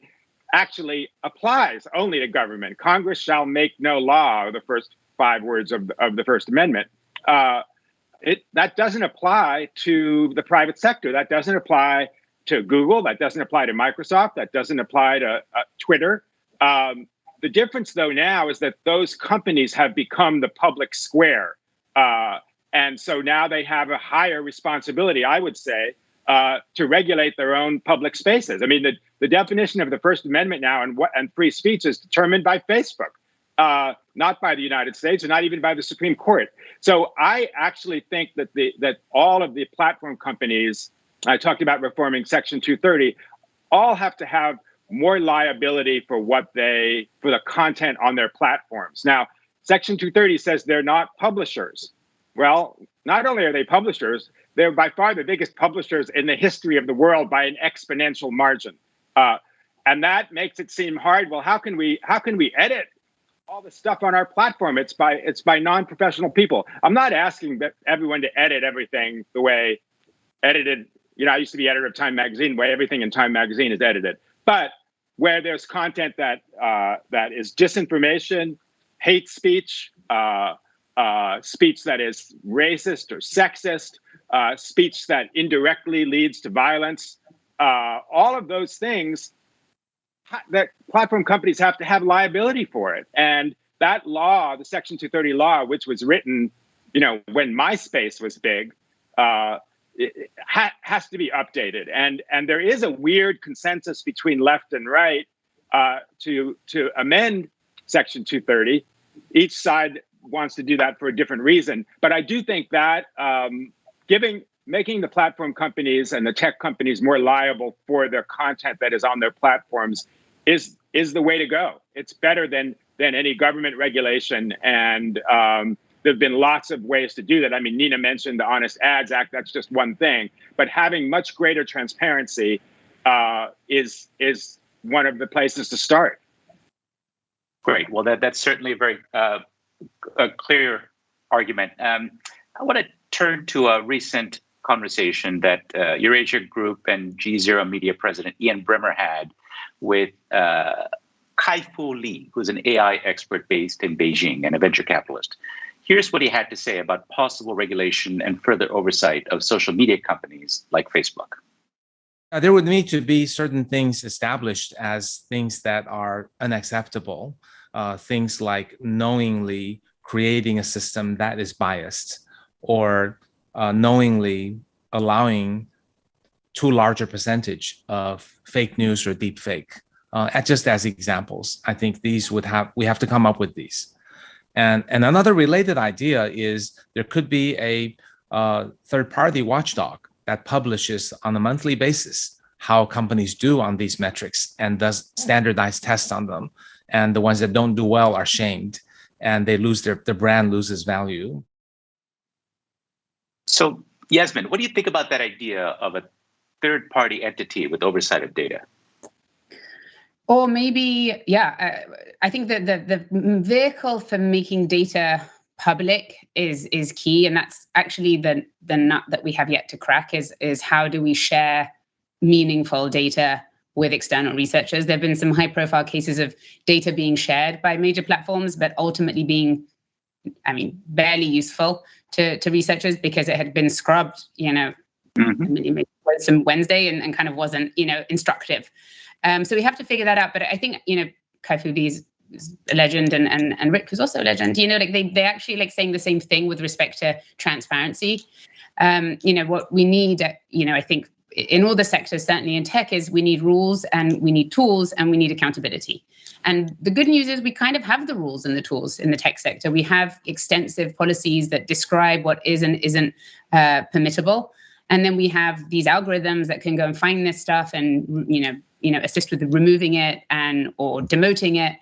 actually applies only to government. Congress shall make no law, the first 5 words of the First Amendment. That doesn't apply to the private sector. That doesn't apply to Google. That doesn't apply to Microsoft. That doesn't apply to Twitter. The difference, though, now is that those companies have become the public square. And so now they have a higher responsibility, I would say, to regulate their own public spaces. I mean, the definition of the First Amendment now and free speech is determined by Facebook. Not by the United States, or not even by the Supreme Court. So I actually think that all of the platform companies, I talked about reforming Section 230, all have to have more liability for the content on their platforms. Now, Section 230 says they're not publishers. Well, not only are they publishers, they're by far the biggest publishers in the history of the world by an exponential margin. And that makes it seem hard. Well, how can we edit all the stuff on our platform? It's by non-professional people. I'm not asking everyone to edit everything the way edited. I used to be editor of Time Magazine, the way everything in Time Magazine is edited. But where there's content that is disinformation, hate speech, speech that is racist or sexist, speech that indirectly leads to violence, all of those things, that platform companies have to have liability for it. And that law, the Section 230 law, which was written, when MySpace was big, it has to be updated. And there is a weird consensus between left and right to amend Section 230. Each side wants to do that for a different reason. But I do think that making the platform companies and the tech companies more liable for their content that is on their platforms is the way to go. It's better than than any government regulation. And there have been lots of ways to do that. I mean, Nina mentioned the Honest Ads Act. That's just one thing. But having much greater transparency is one of the places to start. Great. Well, that's certainly a very a clear argument. I want to turn to a recent conversation that Eurasia Group and GZERO Media President Ian Bremmer had with Kai-Fu Lee, who's an AI expert based in Beijing and a venture capitalist. Here's what he had to say about possible regulation and further oversight of social media companies like Facebook. There would need to be certain things established as things that are unacceptable, things like knowingly creating a system that is biased, or knowingly allowing too large a percentage of fake news or deep fake. Just as examples, I think we have to come up with these. And another related idea is there could be a third-party watchdog that publishes on a monthly basis how companies do on these metrics and does standardized tests on them. And the ones that don't do well are shamed, and they lose their brand loses value. So, Yasmin, what do you think about that idea of a third-party entity with oversight of data? Or maybe, I think that the vehicle for making data public is key, and that's actually the nut that we have yet to crack is how do we share meaningful data with external researchers. There have been some high-profile cases of data being shared by major platforms, but ultimately being, barely useful to researchers because it had been scrubbed, some Wednesday and kind of wasn't, instructive. So we have to figure that out. But I think, Kai-Fu Lee is a legend and Rick was also a legend. They actually saying the same thing with respect to transparency. What we need, I think in all the sectors, certainly in tech, is we need rules and we need tools and we need accountability. And the good news is we kind of have the rules and the tools in the tech sector. We have extensive policies that describe what is and isn't permittable. And then we have these algorithms that can go and find this stuff and, assist with removing it or demoting it.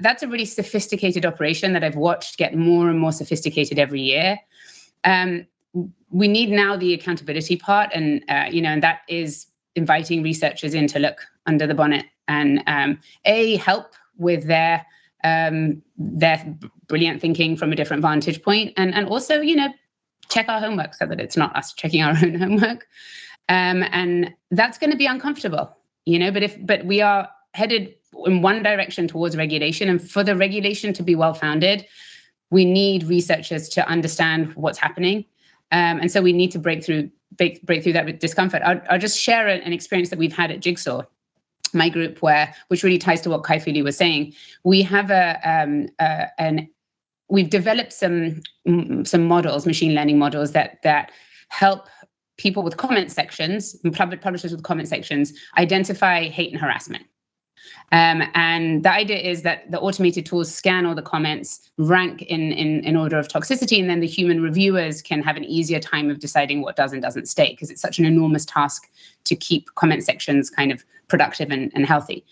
That's a really sophisticated operation that I've watched get more and more sophisticated every year. We need now the accountability part, and and that is inviting researchers in to look under the bonnet and help with their brilliant thinking from a different vantage point, and also check our homework so that it's not us checking our own homework, and that's going to be uncomfortable, but we are headed in one direction towards regulation, and for the regulation to be well-founded, we need researchers to understand what's happening. And so we need to break through that discomfort. I'll just share an experience that we've had at Jigsaw, my group, which really ties to what Kai-Fu Lee was saying. We have we've developed some models, machine learning models that help people with comment sections, publishers with comment sections, identify hate and harassment. And the idea is that the automated tools scan all the comments, rank in order of toxicity, and then the human reviewers can have an easier time of deciding what does and doesn't stay, because it's such an enormous task to keep comment sections kind of productive and healthy.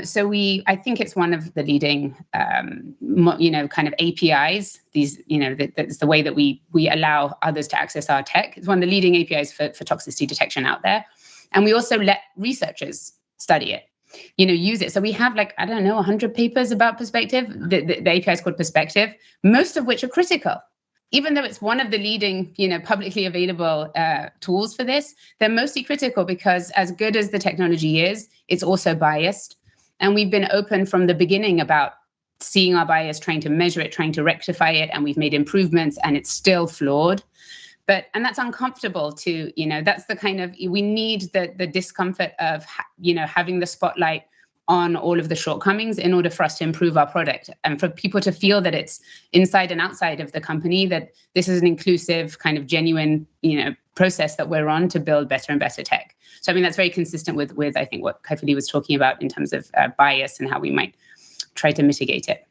So I think it's one of the leading, kind of APIs. These, that's the way that we allow others to access our tech. It's one of the leading APIs for toxicity detection out there. And we also let researchers study it. Use it. So we have 100 papers about perspective. The API is called Perspective, most of which are critical. Even though it's one of the leading, publicly available tools for this, they're mostly critical because as good as the technology is, it's also biased. And we've been open from the beginning about seeing our bias, trying to measure it, trying to rectify it, and we've made improvements, and it's still flawed. And that's uncomfortable to, that's the kind of, we need the discomfort of, having the spotlight on all of the shortcomings in order for us to improve our product and for people to feel that it's inside and outside of the company, that this is an inclusive kind of genuine, process that we're on to build better and better tech. So, that's very consistent with I think what Kai-Fu Lee was talking about in terms of bias and how we might try to mitigate it.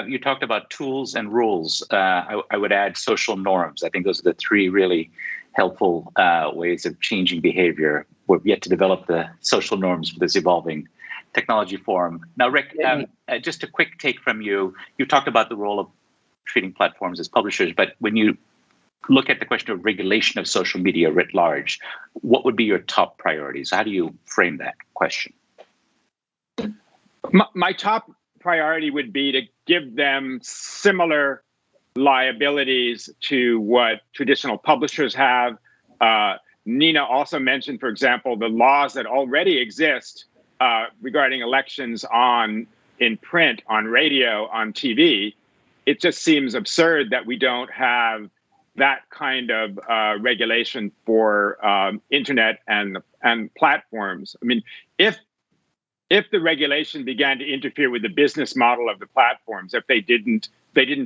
You talked about tools and rules. I would add social norms. I think those are the three really helpful ways of changing behavior. We're yet to develop the social norms for this evolving Technology Forum. Now, Rick, just a quick take from you. You talked about the role of treating platforms as publishers, but when you look at the question of regulation of social media writ large, what would be your top priorities? How do you frame that question? My top priority would be to give them similar liabilities to what traditional publishers have. Nina also mentioned, for example, the laws that already exist regarding elections in print, on radio, on TV. It just seems absurd that we don't have that kind of regulation for internet and platforms. I mean, if the regulation began to interfere with the business model of the platforms, if they didn't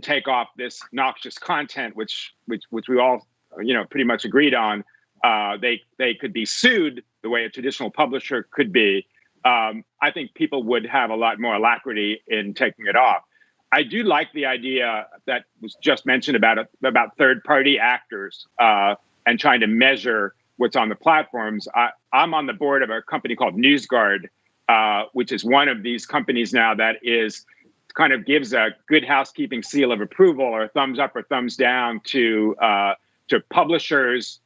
take off this noxious content, which we all pretty much agreed on, they could be sued the way a traditional publisher could be. I think people would have a lot more alacrity in taking it off. I do like the idea that was just mentioned about third-party actors and trying to measure what's on the platforms. I'm on the board of a company called NewsGuard, which is one of these companies now that is kind of gives a good housekeeping seal of approval or a thumbs up or thumbs down to publishers,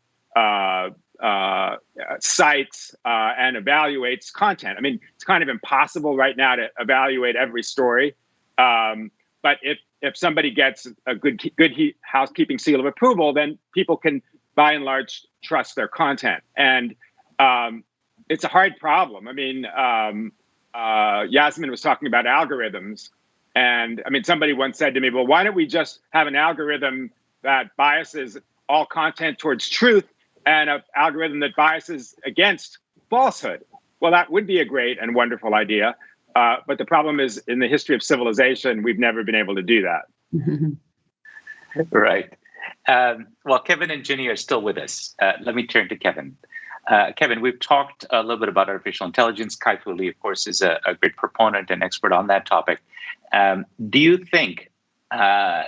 sites, and evaluates content. I mean, it's kind of impossible right now to evaluate every story. But if somebody gets a good housekeeping seal of approval, then people can, by and large, trust their content. And it's a hard problem. I mean, Yasmin was talking about algorithms. And I mean, somebody once said to me, well, why don't we just have an algorithm that biases all content towards truth and an algorithm that biases against falsehood? Well, that would be a great and wonderful idea. But the problem is, in the history of civilization, we've never been able to do that. Right. Well, Kevin and Ginny are still with us. Let me turn to Kevin. Kevin, we've talked a little bit about artificial intelligence. Kai-Fu Lee, of course, is a great proponent and expert on that topic. Do you think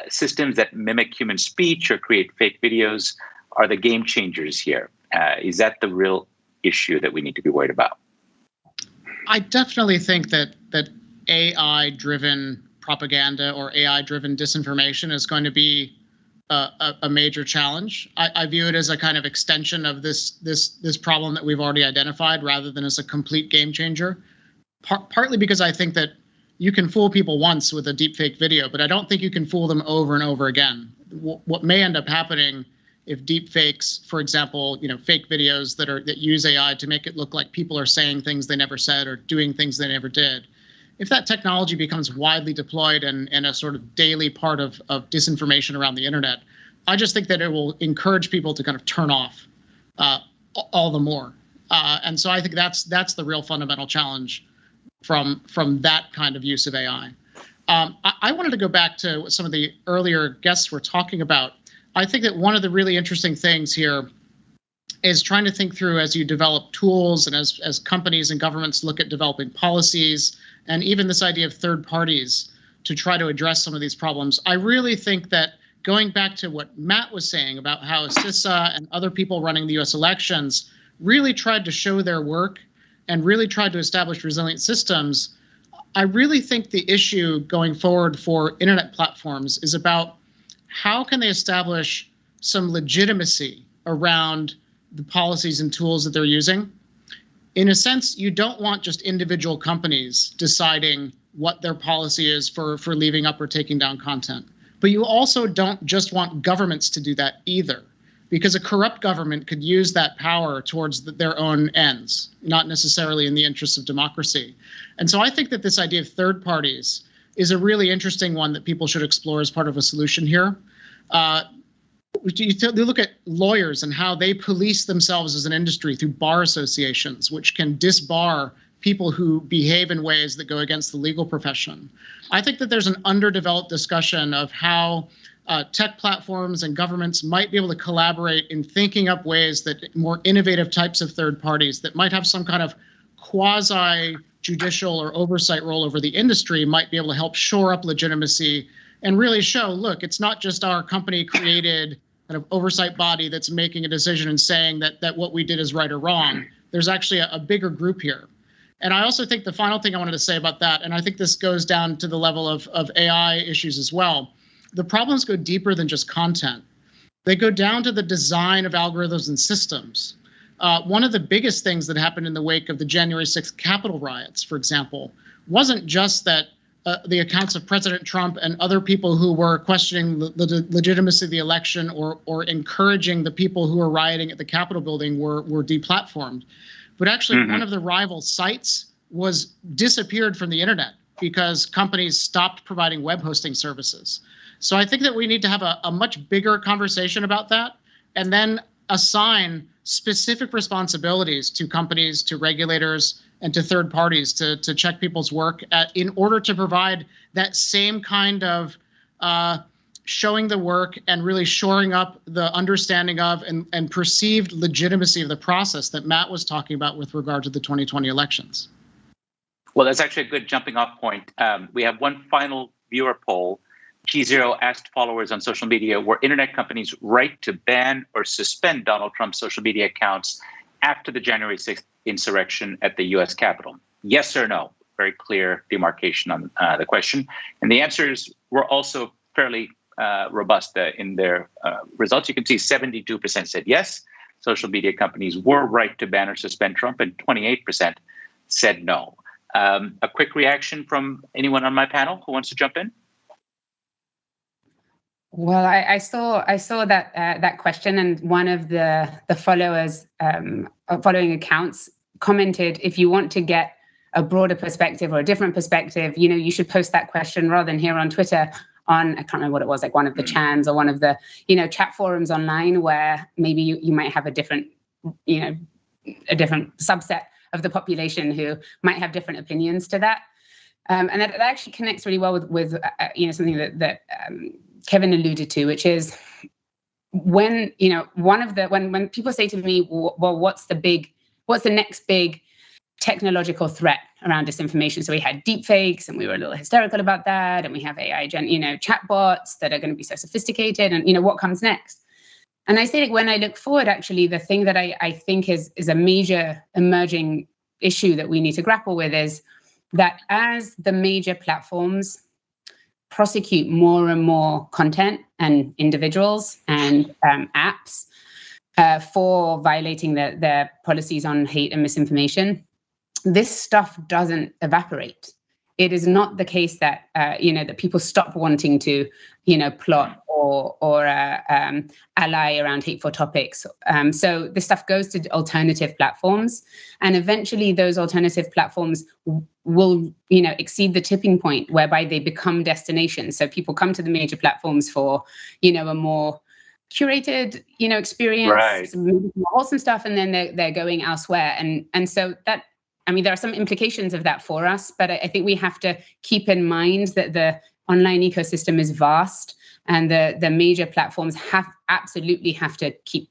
systems that mimic human speech or create fake videos are the game changers here? Is that the real issue that we need to be worried about? I definitely think that AI-driven propaganda or AI-driven disinformation is going to be a major challenge. I view it as a kind of extension of this problem that we've already identified, rather than as a complete game changer. Partly because I think that you can fool people once with a deepfake video, but I don't think you can fool them over and over again. What may end up happening if deepfakes, for example, fake videos that use AI to make it look like people are saying things they never said or doing things they never did, if that technology becomes widely deployed and a sort of daily part of disinformation around the internet, I just think that it will encourage people to kind of turn off all the more. And so I think that's the real fundamental challenge from that kind of use of AI. I wanted to go back to what some of the earlier guests were talking about. I think that one of the really interesting things here is trying to think through, as you develop tools and as companies and governments look at developing policies, and even this idea of third parties to try to address some of these problems. I really think that going back to what Matt was saying about how CISA and other people running the US elections really tried to show their work and really tried to establish resilient systems, I really think the issue going forward for internet platforms is about how can they establish some legitimacy around the policies and tools that they're using. In a sense, you don't want just individual companies deciding what their policy is for leaving up or taking down content. But you also don't just want governments to do that either, because a corrupt government could use that power towards their own ends, not necessarily in the interests of democracy. And so I think that this idea of third parties is a really interesting one that people should explore as part of a solution here. You look at lawyers and how they police themselves as an industry through bar associations, which can disbar people who behave in ways that go against the legal profession. I think that there's an underdeveloped discussion of how tech platforms and governments might be able to collaborate in thinking up ways that more innovative types of third parties that might have some kind of quasi-judicial or oversight role over the industry might be able to help shore up legitimacy and really show, look, it's not just our company created kind of oversight body that's making a decision and saying that what we did is right or wrong. There's actually a bigger group here. And I also think the final thing I wanted to say about that, and I think this goes down to the level of AI issues as well, the problems go deeper than just content. They go down to the design of algorithms and systems. One of the biggest things that happened in the wake of the January 6th Capitol riots, for example, wasn't just that the accounts of President Trump and other people who were questioning the legitimacy of the election or encouraging the people who were rioting at the Capitol building were deplatformed. But actually, one of the rival sites was disappeared from the internet because companies stopped providing web hosting services. So I think that we need to have a much bigger conversation about that, and then assign specific responsibilities to companies, to regulators, and to third parties to check people's work in order to provide that same kind of showing the work and really shoring up the understanding of and perceived legitimacy of the process that Matt was talking about with regard to the 2020 elections. Well, that's actually a good jumping off point. We have one final viewer poll. GZERO asked followers on social media, were internet companies right to ban or suspend Donald Trump's social media accounts after the January 6th insurrection at the US Capitol? Yes or no? Very clear demarcation on the question. And the answers were also fairly robust in their results. You can see 72% said yes, social media companies were right to ban or suspend Trump, and 28% said no. A quick reaction from anyone on my panel who wants to jump in? Well, I saw that question, and one of the followers following accounts commented, if you want to get a broader perspective or a different perspective, you should post that question rather than here on Twitter on, I can't remember what it was, like one of the chans or one of the chat forums online where maybe you might have a different subset of the population who might have different opinions to that. And that actually connects really well with something that Kevin alluded to, which is when when people say to me, well, what's the next big technological threat around disinformation? So we had deepfakes, and we were a little hysterical about that, and we have AI chatbots that are going to be so sophisticated, and what comes next? And I say, when I look forward, actually, the thing that I think is a major emerging issue that we need to grapple with is that as the major platforms prosecute more and more content and individuals and apps for violating their policies on hate and misinformation, this stuff doesn't evaporate. It is not the case that that people stop wanting to plot or ally around hateful topics. So this stuff goes to alternative platforms, and eventually those alternative platforms will exceed the tipping point whereby they become destinations. So people come to the major platforms for a more curated experience, right, some more wholesome stuff, and then they're going elsewhere. And so that, there are some implications of that for us, but I think we have to keep in mind that the online ecosystem is vast, and the major platforms absolutely have to keep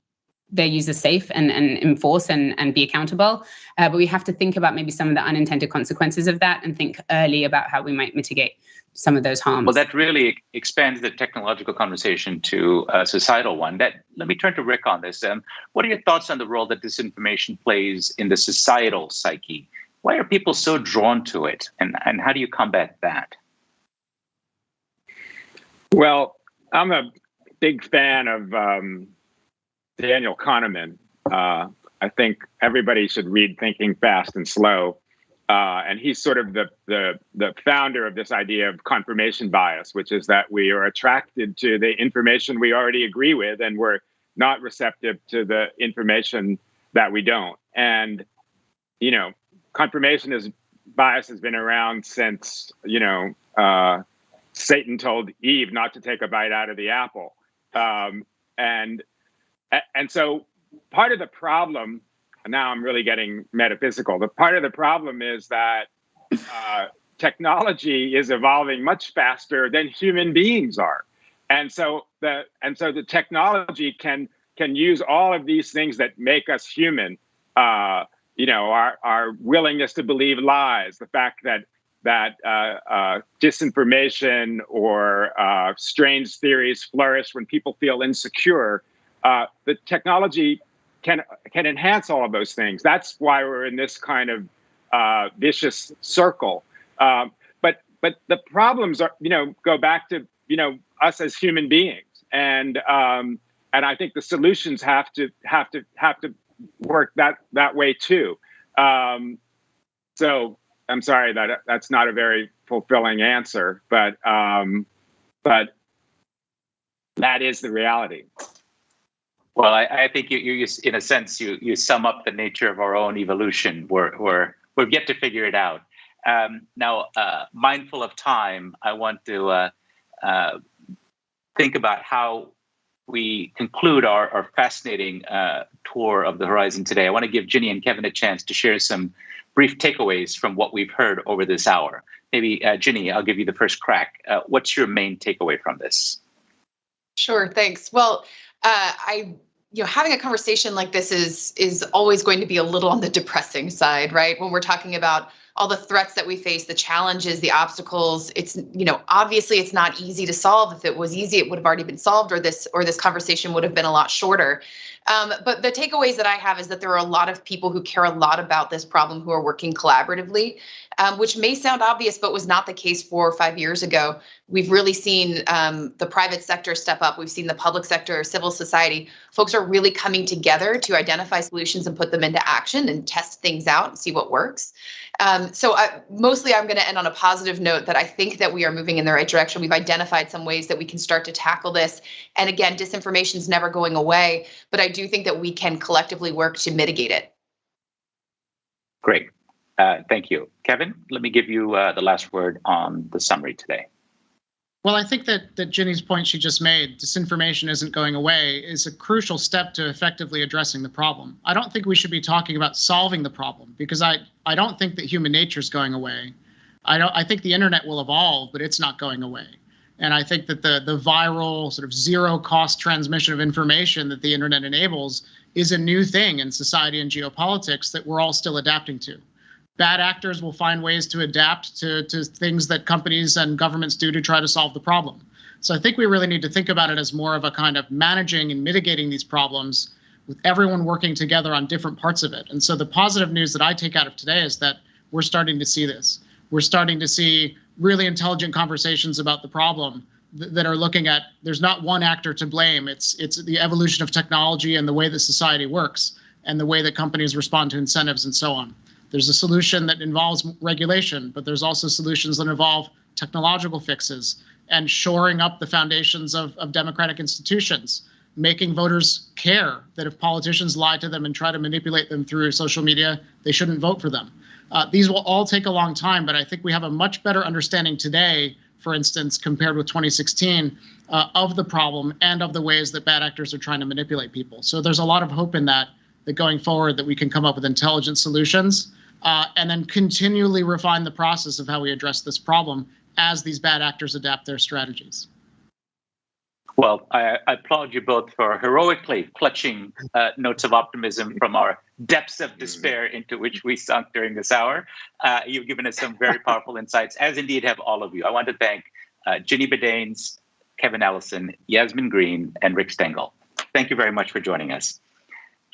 their users safe and enforce and be accountable. But we have to think about maybe some of the unintended consequences of that, and think early about how we might mitigate some of those harms. Well, that really expands the technological conversation to a societal one. Let me turn to Rick on this. What are your thoughts on the role that disinformation plays in the societal psyche? Why are people so drawn to it, and how do you combat that? Well, I'm a big fan of Daniel Kahneman. I think everybody should read Thinking Fast and Slow. And he's sort of the founder of this idea of confirmation bias, which is that we are attracted to the information we already agree with, and we're not receptive to the information that we don't. And, confirmation bias has been around since, Satan told Eve not to take a bite out of the apple. And so part of the problem, now I'm really getting metaphysical, but part of the problem is that technology is evolving much faster than human beings are. And so the technology can use all of these things that make us human, our willingness to believe lies, the fact that disinformation or strange theories flourish when people feel insecure. The technology can enhance all of those things. That's why we're in this kind of vicious circle. But the problems are, go back to, us as human beings. And I think the solutions have to work that way too. So I'm sorry that's not a very fulfilling answer, but that is the reality. Well, I think you in a sense you sum up the nature of our own evolution. We've yet to figure it out. Now, mindful of time, I want to think about how we conclude our fascinating tour of the horizon today. I want to give Ginny and Kevin a chance to share some brief takeaways from what we've heard over this hour. Maybe, Ginny, I'll give you the first crack. What's your main takeaway from this? Sure, thanks. Well, having a conversation like this is always going to be a little on the depressing side, right? When we're talking about all the threats that we face, the challenges, the obstacles, it's, obviously it's not easy to solve. If it was easy, it would have already been solved, or this conversation would have been a lot shorter. But the takeaways that I have is that there are a lot of people who care a lot about this problem who are working collaboratively, which may sound obvious, but was not the case 4 or 5 years ago. We've really seen the private sector step up. We've seen the public sector, civil society. Folks are really coming together to identify solutions and put them into action and test things out and see what works. Mostly I'm going to end on a positive note that I think that we are moving in the right direction. We've identified some ways that we can start to tackle this. And again, disinformation is never going away, but I do think that we can collectively work to mitigate it. Great. Thank you. Kevin, let me give you the last word on the summary today. Well, I think that Ginny's point she just made, disinformation isn't going away, is a crucial step to effectively addressing the problem. I don't think we should be talking about solving the problem, because I don't think that human nature is going away. I think the internet will evolve, but it's not going away. And I think that the viral sort of zero cost transmission of information that the internet enables is a new thing in society and geopolitics that we're all still adapting to. Bad actors will find ways to adapt to things that companies and governments do to try to solve the problem. So I think we really need to think about it as more of a kind of managing and mitigating these problems with everyone working together on different parts of it. And so the positive news that I take out of today is that we're starting to see this. We're starting to see really intelligent conversations about the problem that are looking at, there's not one actor to blame. It's the evolution of technology and the way that society works and the way that companies respond to incentives and so on. There's a solution that involves regulation, but there's also solutions that involve technological fixes and shoring up the foundations of democratic institutions, making voters care that if politicians lie to them and try to manipulate them through social media, they shouldn't vote for them. These will all take a long time, but I think we have a much better understanding today, for instance, compared with 2016, of the problem and of the ways that bad actors are trying to manipulate people. So there's a lot of hope in that going forward that we can come up with intelligent solutions and then continually refine the process of how we address this problem as these bad actors adapt their strategies. Well, I applaud you both for heroically clutching notes of optimism from our depths of despair into which we sunk during this hour. You've given us some very powerful insights, as indeed have all of you. I want to thank Ginny Badanes, Kevin Allison, Yasmin Green, and Rick Stengel. Thank you very much for joining us.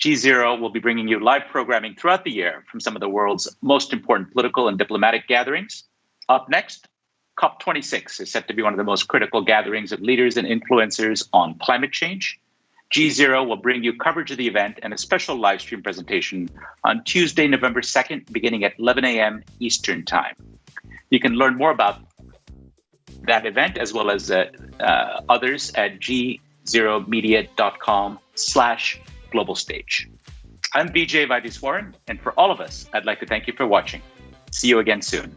GZERO will be bringing you live programming throughout the year from some of the world's most important political and diplomatic gatherings. Up next, COP26 is set to be one of the most critical gatherings of leaders and influencers on climate change. GZERO will bring you coverage of the event and a special live stream presentation on Tuesday, November 2nd, beginning at 11 a.m. Eastern Time. You can learn more about that event as well as others at gzeromedia.com/global stage. I'm BJ Vaidiswaran, and for all of us, I'd like to thank you for watching. See you again soon.